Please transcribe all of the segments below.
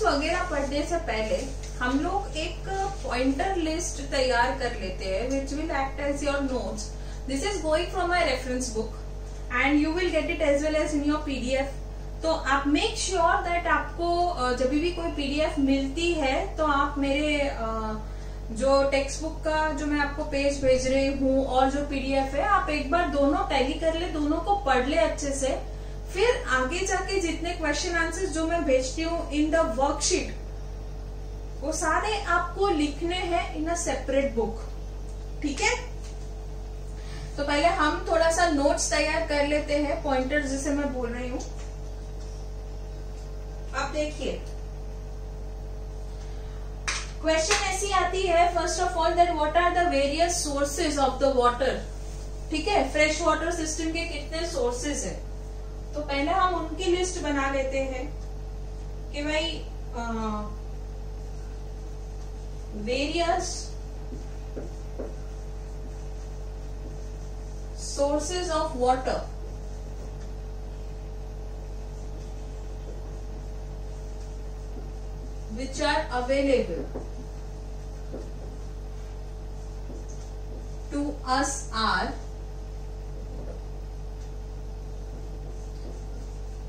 Notes वगैरह पढ़ने से पहले हम लोग एक पॉइंटर लिस्ट तैयार कर लेते हैं which will act as your notes. This is going from my reference book and you will get it as well as in your PDF. तो आप मेक श्योर दैट आपको जब भी कोई पीडीएफ मिलती है तो आप मेरे जो टेक्स्ट बुक का जो मैं आपको पेज भेज रही हूँ और जो पीडीएफ है आप एक बार दोनों टैली कर ले, दोनों को पढ़ ले अच्छे से. फिर आगे जाके जितने क्वेश्चन आंसर्स जो मैं भेजती हूँ इन द वर्कशीट वो सारे आपको लिखने हैं इन अ सेपरेट बुक. ठीक है. तो पहले हम थोड़ा सा नोट्स तैयार कर लेते हैं, पॉइंटर्स जिसे मैं बोल रही हूँ. अब देखिए क्वेश्चन ऐसी आती है first of all that what are the various sources of the water. ठीक है. फ्रेश वाटर सिस्टम के कितने सोर्सेज है. तो पहले हम उनकी लिस्ट बना लेते हैं कि भाई various sources of water. Which are available to us are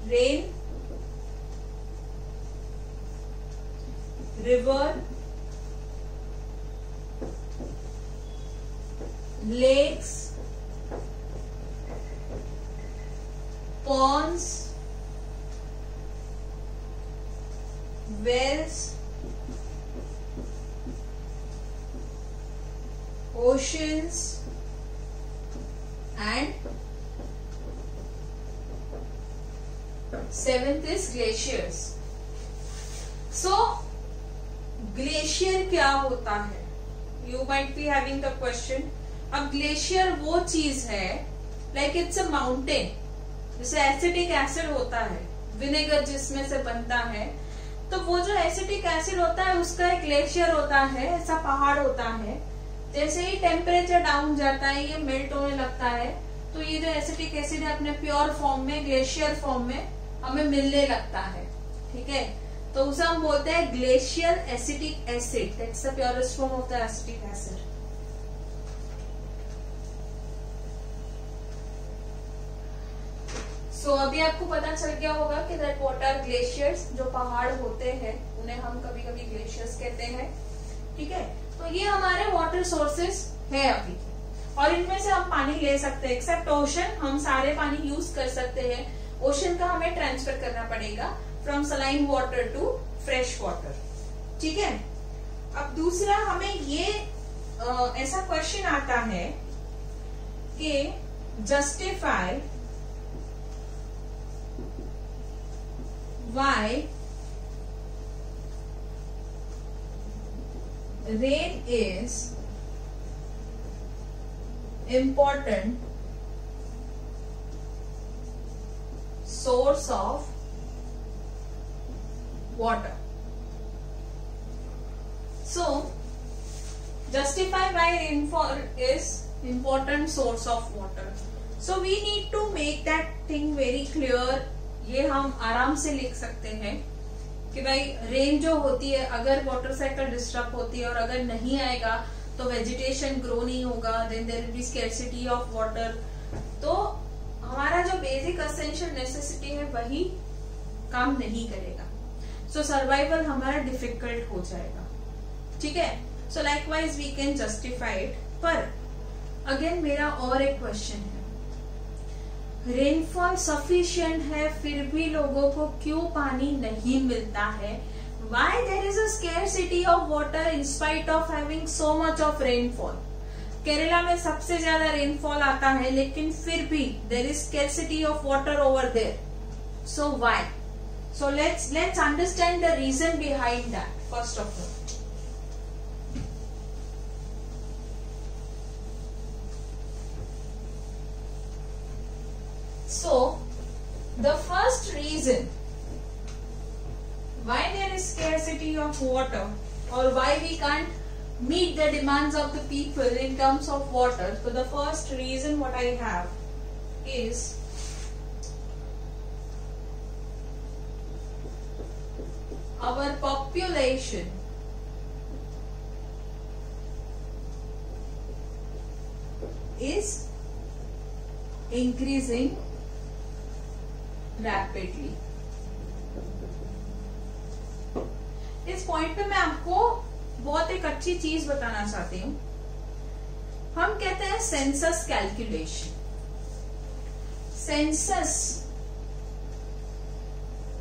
rain, river, lakes, ponds, wells, oceans and seventh is glaciers. So glacier क्या होता है. You might be having the question. अब ग्लेशियर वो चीज है लाइक इट्स अ माउंटेन. जैसे acetic acid होता है, विनेगर जिसमें से बनता है, तो वो जो एसिटिक एसिड होता है उसका एक ग्लेशियर होता है, ऐसा पहाड़ होता है. जैसे ही टेम्परेचर डाउन जाता है ये मेल्ट होने लगता है, तो ये जो एसिटिक एसिड है अपने प्योर फॉर्म में, ग्लेशियर फॉर्म में हमें मिलने लगता है. ठीक है. तो उसे हम बोलते हैं glacial acetic acid. That's the purest form of the acetic acid. So अभी आपको पता चल गया होगा कि दैट व्हाट आर ग्लेशियर्स. जो पहाड़ होते हैं उन्हें हम कभी कभी ग्लेशियर्स कहते हैं. ठीक है. तो ये हमारे वाटर सोर्सेस है अभी, और इनमें से हम पानी ले सकते हैं. एक्सेप्ट ओशन, हम सारे पानी यूज कर सकते हैं. ओशन का हमें ट्रांसफर करना पड़ेगा from saline water to fresh water. ठीक है. अब दूसरा हमें ये ऐसा क्वेश्चन आता है कि justify why rain is important source of water. So justify why rainfall is important source of water. So we need to make that thing very clear. ये हम आराम से लिख सकते हैं कि भाई रेन जो होती है, अगर वाटर साइकिल डिस्टर्ब होती है और अगर नहीं आएगा तो वेजिटेशन ग्रो नहीं होगा, then there will be scarcity of water. तो हमारा जो बेसिक एसेंशियल नेसेसिटी है वही काम नहीं करेगा. सो सर्वाइवल हमारा डिफिकल्ट हो जाएगा. ठीक है. So likewise we can justify it. पर अगेन मेरा और एक क्वेश्चन है, रेनफॉल सफिशिएंट है फिर भी लोगों को क्यों पानी नहीं मिलता है. Why there is a scarcity of water in spite of having so much of rainfall. Kerala में सबसे ज्यादा रेनफॉल आता है लेकिन फिर भी there is scarcity of water over there. So why? So let's understand the reason behind that first of all. So the first reason why there is scarcity of water or why we can't meet the demands of the people in terms of water. So the first reason what I have is our population is increasing rapidly. इस point पे मैं आपको बहुत एक अच्छी चीज बताना चाहती हूँ. हम कहते हैं सेंसस कैलकुलेशन. सेंसस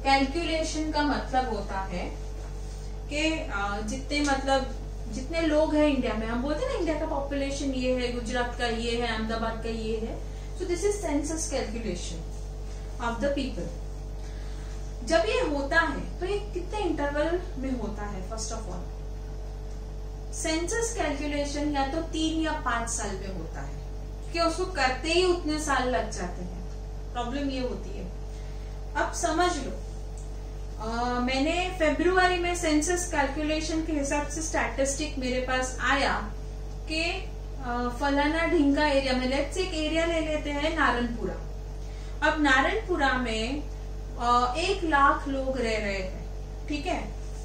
कैलकुलेशन का मतलब होता है कि जितने लोग हैं इंडिया में, हम बोलते हैं ना इंडिया का पॉपुलेशन ये है, गुजरात का ये है, अहमदाबाद का ये है. So this is census calculation of the people. जब ये होता है तो ये कितने इंटरवल में होता है? First of all census calculation या तो 3 या 5 साल में होता है, कि उसको करते ही उतने साल लग जाते हैं. प्रॉब्लम ये होती है. अब समझ लो, मैंने फरवरी में सेंसस कैलकुलेशन के हिसाब से स्टैटिस्टिक मेरे पास आया कि फलाना ढींगा एरिया में, लेट्स एक एरिया ले लेते हैं नारायणपुरा. अब नारायणपुरा में 1 लाख लोग रह रहे हैं. ठीक है,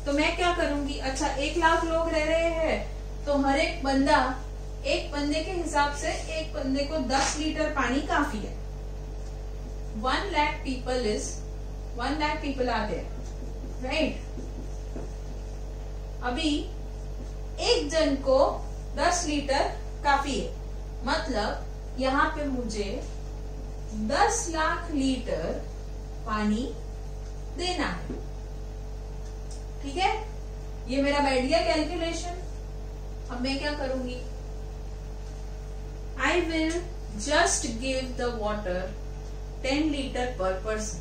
तो मैं क्या करूंगी? अच्छा, 1 लाख लोग रह रहे हैं तो हर एक बंदे के हिसाब से एक बंदे को 10 लीटर पानी काफी है. 1 lakh people are there, right? अभी एक जन को 10 लीटर काफी है, मतलब यहाँ पे मुझे 10 लाख लीटर पानी देना है. ठीक है, ये मेरा बैठ गया कैलकुलेशन. अब मैं क्या करूंगी? I will just give the water 10 litre पर पर्सन.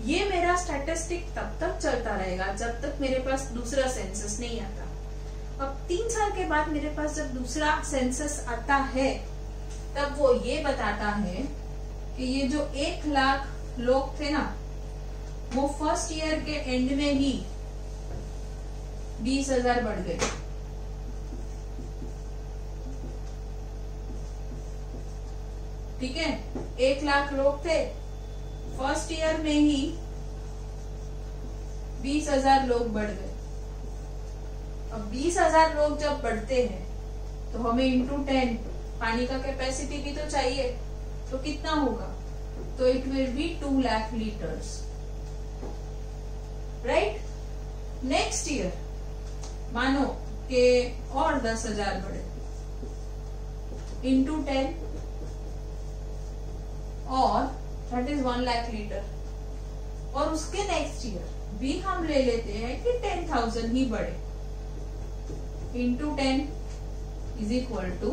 ये मेरा स्टैटिस्टिक तब तक चलता रहेगा जब तक मेरे पास दूसरा सेंसस नहीं आता. अब 3 साल के बाद मेरे पास जब दूसरा सेंसस आता है, तब वो ये बताता है कि ये जो 1 लाख लोग थे ना, वो फर्स्ट ईयर के एंड में ही 20,000 बढ़ गए. ठीक है, 1 लाख लोग थे, फर्स्ट ईयर में ही 20,000 लोग बढ़ गए. अब 20,000 लोग जब बढ़ते हैं तो हमें इंटू 10 पानी का कैपेसिटी भी तो चाहिए. तो कितना होगा? तो it will be 2 lakh litres, right? Next year मानो कि और 10,000 बढ़े, इंटू 10 और दैट इज 1 लाख लीटर. और उसके नेक्स्ट ईयर भी हम ले लेते हैं कि 10,000 ही बढ़े, into 10 is equal to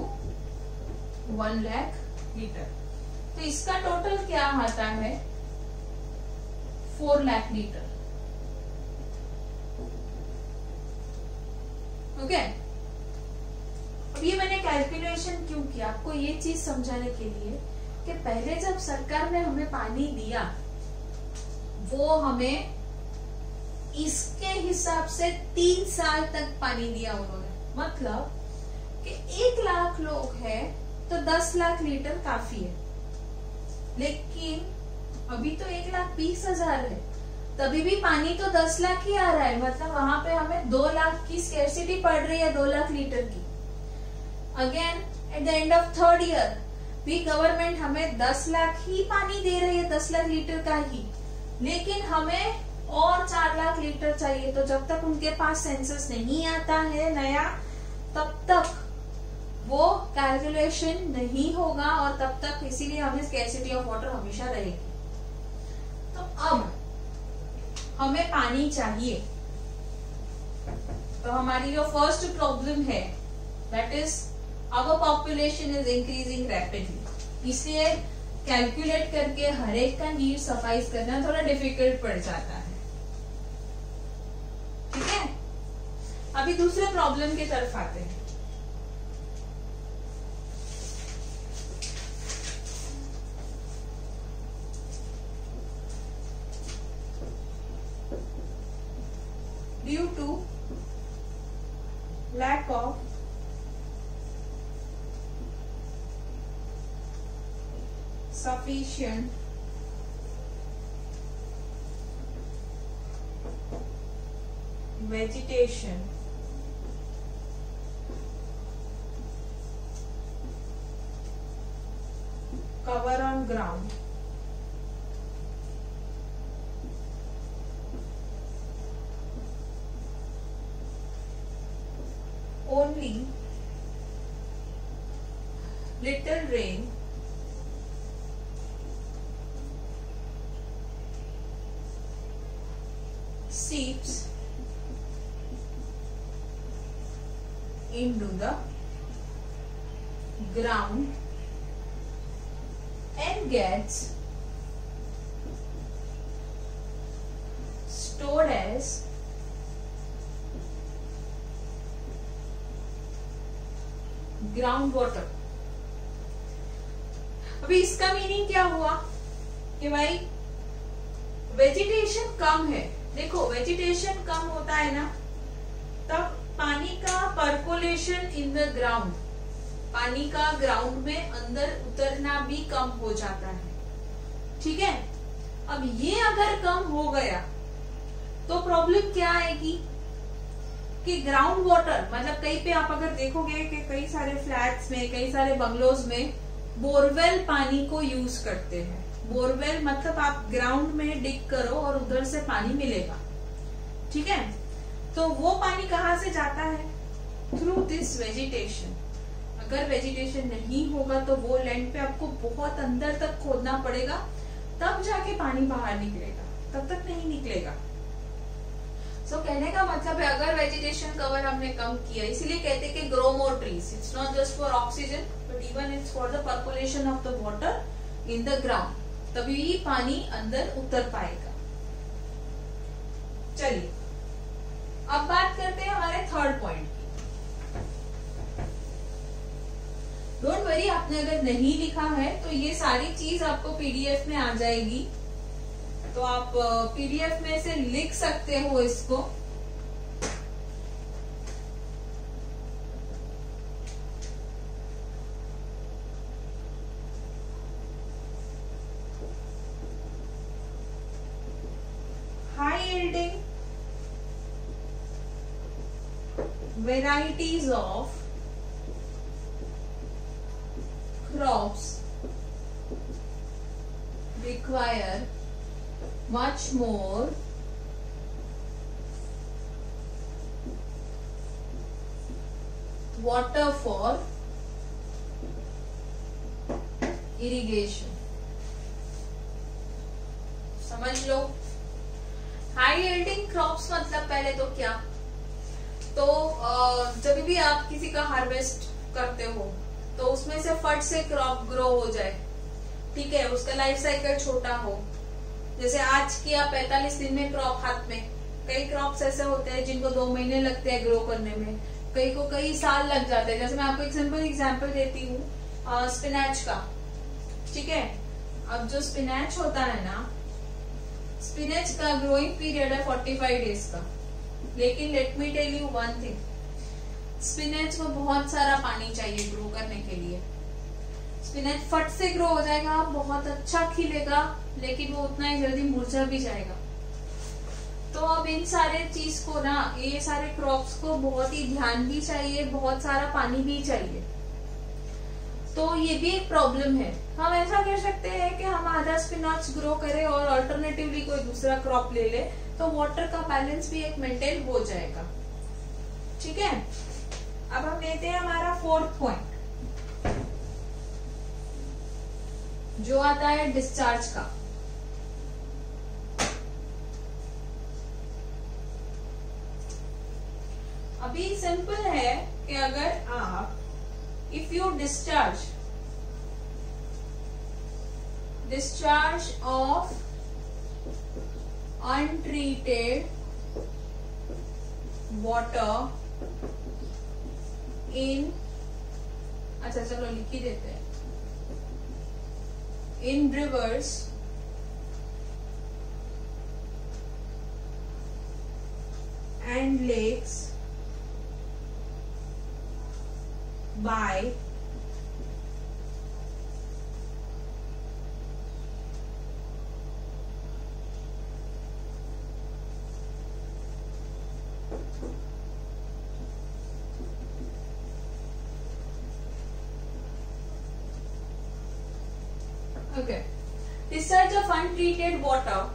1 lakh litre. तो इसका टोटल क्या आता है? 4 लाख लीटर. ओके, अब ये मैंने कैलकुलेशन क्यों किया? आपको ये चीज समझाने के लिए कि पहले जब सरकार ने हमें पानी दिया, वो हमें इसके हिसाब से 3 साल तक पानी दिया उन्होंने. मतलब कि 1 लाख लोग हैं तो 10 लाख लीटर काफी है. लेकिन अभी तो 1,20,000 है, तभी भी पानी तो 10 लाख ही आ रहा है. मतलब वहां पे हमें 2 लाख की स्कैर्सिटी पड़ रही है, 2 लाख लीटर की. Again at the end of 3rd year भी गवर्नमेंट हमें 10 लाख ही पानी दे रही है, 10 लाख लीटर का ही, लेकिन हमें और 4 लाख लीटर चाहिए. तो जब तक उनके पास सेंसस नहीं आता है नया, तब तक वो कैलकुलेशन नहीं होगा और तब तक इसीलिए हमें स्कैर्सिटी ऑफ वाटर हमेशा रहेगी. तो अब हमें पानी चाहिए, तो हमारी जो फर्स्ट प्रॉब्लम है that is our population is increasing rapidly. इसलिए कैलकुलेट करके हर एक का नीड सफाइज करना थोड़ा डिफिकल्ट पड़ जाता है. ठीक है, अभी दूसरे प्रॉब्लम की तरफ आते हैं. Due to lack of sufficient vegetation cover on ground only little rain seeps into the ground and gets stored as ground water. अभी इसका मीनिंग क्या हुआ कि भाई वेजिटेशन कम है। देखो वेजिटेशन कम होता है ना, तब पानी का पर्कोलेशन इन द ग्राउंड, पानी का ग्राउंड में अंदर उतरना भी कम हो जाता है। ठीक है, अब ये अगर कम हो गया तो प्रॉब्लम क्या आएगी कि ग्राउंड वाटर, मतलब कहीं पे आप अगर देखोगे कि कई सारे फ्लैट्स में, कई सारे बंगलोज में बोरवेल पानी को यूज करते हैं। बोरवेल मतलब आप ग्राउंड में डिग करो और उधर से पानी मिलेगा। ठीक है, तो वो पानी कहाँ से जाता है? Through this vegetation. अगर वेजिटेशन नहीं होगा तो वो लैंड पे आपको बहुत अंदर तक खोदना पड़ेगा, तब जाके पानी बाहर निकलेगा, तब तक नहीं निकलेगा। सो कहने का मतलब है अगर वेजिटेशन कवर हमने कम किया, इसीलिए कहते हैं कि grow more trees. It's not just for oxygen but even it's for the percolation of the water in the ground, तभी पानी अंदर उतर पाएगा। चलिए अब बात करते हैं हमारे थर्ड पॉइंट की। डोंट वरी, आपने अगर नहीं लिखा है तो ये सारी चीज आपको पीडीएफ में आ जाएगी, तो आप पीडीएफ में से लिख सकते हो इसको। High yielding varieties of crops require much more water for irrigation। समझ लो, हाई यील्डिंग क्रॉप्स मतलब पहले तो क्या, तो जब भी आप किसी का हार्वेस्ट करते हो तो उसमें से फट से क्रॉप ग्रो हो जाए। ठीक है, उसका लाइफ साइकिल छोटा हो, जैसे आज किया 45 दिन में क्रॉप हाथ में। कई क्रॉप्स ऐसे होते हैं जिनको 2 महीने लगते हैं ग्रो करने में, कई को कई साल लग जाते हैं। जैसे मैं आपको एक सिंपल एग्जांपल देती हूँ स्पिनच का। ठीक है, अब जो स्पिनच होता है ना, स्पिनच का ग्रोइंग पीरियड है 45 डेज का, लेकिन let me tell you one thing, spinach को बहुत सारा पानी चाहिए ग्रो करने के लिए। स्पिनच फट से ग्रो हो जाएगा, बहुत अच्छा खिलेगा, लेकिन वो उतना ही जल्दी मुरझा भी जाएगा। तो अब इन सारे चीज को ना, ये सारे क्रॉप्स को बहुत ही ध्यान भी चाहिए, बहुत सारा पानी भी चाहिए। तो ये भी एक प्रॉब्लम है। हम ऐसा कर सकते हैं कि हम आधा स्पिनच ग्रो करें और अल्टरनेटिवली कोई दूसरा क्रॉप ले ले, तो वाटर का बैलेंस भी एक मेंटेन हो जाएगा। ठीक है, अब हम लेते हैं हमारा फोर्थ पॉइंट, जो आता है डिस्चार्ज का। अभी सिंपल है कि अगर आप if you discharge of untreated water in, अच्छा चलो लिख ही देते हैं, in rivers and lakes by Okay. Discharge of untreated water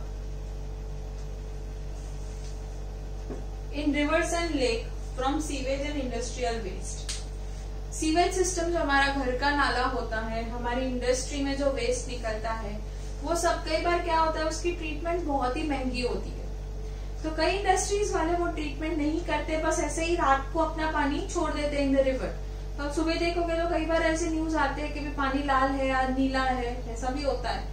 in rivers and lake from sewage and industrial waste. Sewage system जो हमारा घर का नाला होता है, हमारी इंडस्ट्री में जो वेस्ट निकलता है, वो सब कई बार क्या होता है, उसकी ट्रीटमेंट बहुत ही महंगी होती है। तो कई इंडस्ट्रीज वाले वो ट्रीटमेंट नहीं करते, बस ऐसे ही रात को अपना पानी छोड़ देते हैं इन द रिवर। तो आप सुबह देखोगे तो कई बार ऐसे न्यूज आते हैं कि भी पानी लाल है या नीला है, ऐसा भी होता है।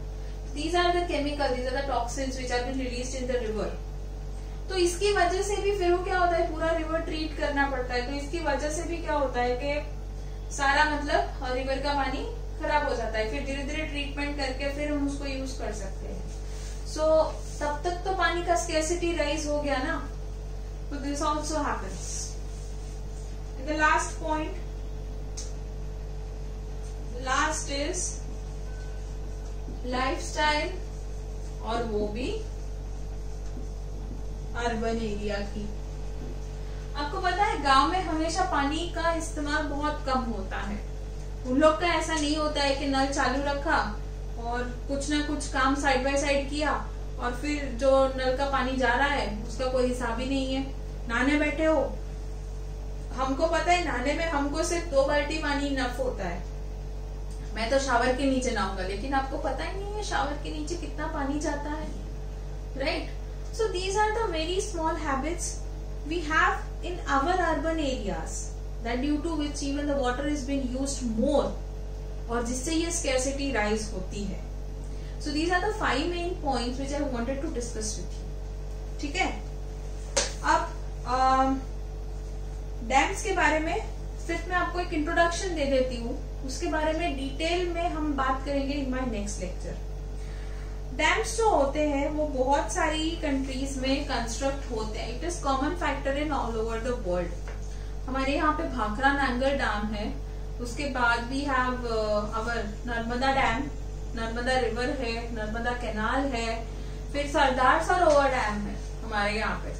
These are the chemical, these are the toxins which are been released in the river. तो इसकी वजह से भी फिर वो क्या होता है, पूरा रिवर ट्रीट करना पड़ता है। तो इसकी वजह से भी क्या होता है कि सारा मतलब रिवर का पानी खराब हो जाता है। फिर धीरे धीरे ट्रीटमेंट करके फिर हम उसको यूज कर सकते हैं। सो तब तक तो पानी का स्केर्सिटी राइज हो गया ना। तो this also happens. The last point, last is lifestyle, और वो भी अर्बन एरिया की। आपको पता है गांव में हमेशा पानी का इस्तेमाल बहुत कम होता है। उन लोग का ऐसा नहीं होता है कि नल चालू रखा और कुछ ना कुछ काम साइड बाय साइड किया और फिर जो नल का पानी जा रहा है उसका कोई हिसाब ही नहीं है। नहाने बैठे हो, हमको पता है नहाने में हमको सिर्फ 2 बाल्टी पानी इनफ होता है। मैं तो शावर के नीचे नहाऊंगा, लेकिन आपको पता ही नहीं है शावर के नीचे कितना पानी जाता है, right? So these are the very small habits we have in our urban areas that due to which even the water is being used more, और जिससे ये scarcity rise होती है। So these are the 5 main points which I wanted to discuss with you. ठीक है? अब dams के बारे में सिर्फ मैं आपको एक इंट्रोडक्शन दे देती हूँ, उसके बारे में डिटेल में हम बात करेंगे in my next lecture. Dams जो होते हैं वो बहुत सारी कंट्रीज में कंस्ट्रक्ट होते हैं। It is common factor in all over the world. हमारे यहाँ पे भाखरा नांगल डैम है, उसके बाद we have our Narmada dam, Narmada river है, नर्मदा कैनाल है, फिर सरदार सरोवर डैम है हमारे यहाँ पे।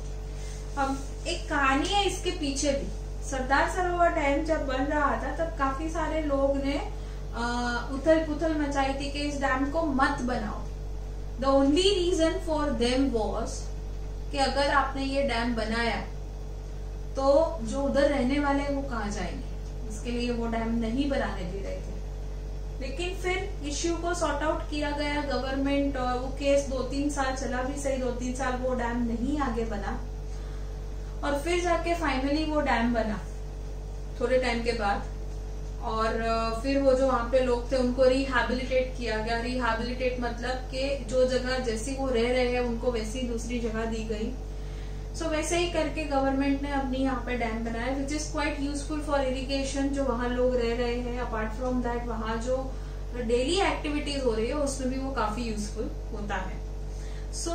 अब एक कहानी है इसके पीछे भी। सरदार सरोवर डैम जब बन रहा था तब काफी सारे लोग ने उथल पुथल मचाई थी कि इस डैम को मत बनाओ। The only reason for them was कि अगर आपने ये डैम बनाया तो जो उधर रहने वाले हैं वो कहाँ जाएंगे, इसके लिए वो डैम नहीं बनाने दे रहे थे। लेकिन फिर इश्यू को सॉर्ट आउट किया गया गवर्नमेंट, और वो केस 2-3 साल चला भी सही, 2-3 साल वो डैम नहीं आगे बना, और फिर जाके फाइनली वो डैम बना थोड़े टाइम के बाद। और फिर वो जो वहां पे लोग थे उनको रिहैबिलिटेट किया गया। रिहैबिलिटेट मतलब कि जो जगह जैसी वो रह रहे हैं उनको वैसी दूसरी जगह दी गई। सो वैसे ही करके गवर्नमेंट ने अपनी यहाँ पे डैम बनाया which is quite useful for irrigation. जो वहां लोग रह रहे हैं, अपार्ट फ्रॉम दैट वहां जो डेली एक्टिविटीज हो रही है उसमें भी वो काफी यूजफुल होता है। सो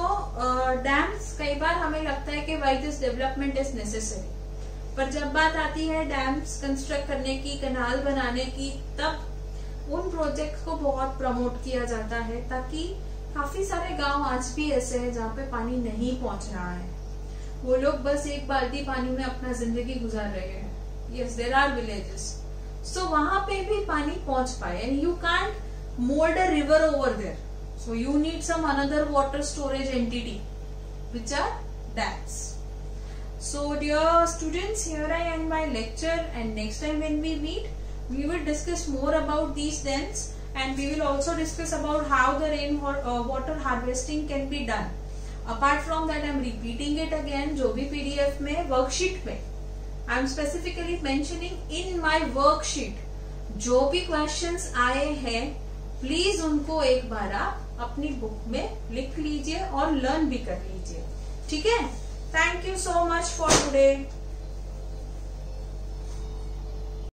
डैम्स कई बार हमें लगता है कि why this development is necessary, पर जब बात आती है डैम्स कंस्ट्रक्ट करने की, कैनाल बनाने की, तब उन प्रोजेक्ट को बहुत प्रमोट किया जाता है ताकि काफी सारे गांव आज भी ऐसे हैं जहाँ पे पानी नहीं पहुंच रहा है। वो लोग बस एक बाल्टी पानी में अपना जिंदगी गुजार रहे हैं। Yes, there are villages, so वहां पे भी पानी पहुंच पाए। And you can't mould a river over there, so you need some another water storage entity which are dams. So dear students, here I end my lecture, and next time when we meet we will discuss more about these dams, and we will also discuss about how the rain water harvesting can be done. Apart from that, I am repeating it again, जो भी PDF में worksheet में I am specifically mentioning in my worksheet जो भी questions आए हैं please उनको एक बार आप अपनी बुक में लिख लीजिए और लर्न भी कर लीजिए। ठीक है? Thank you so much for today.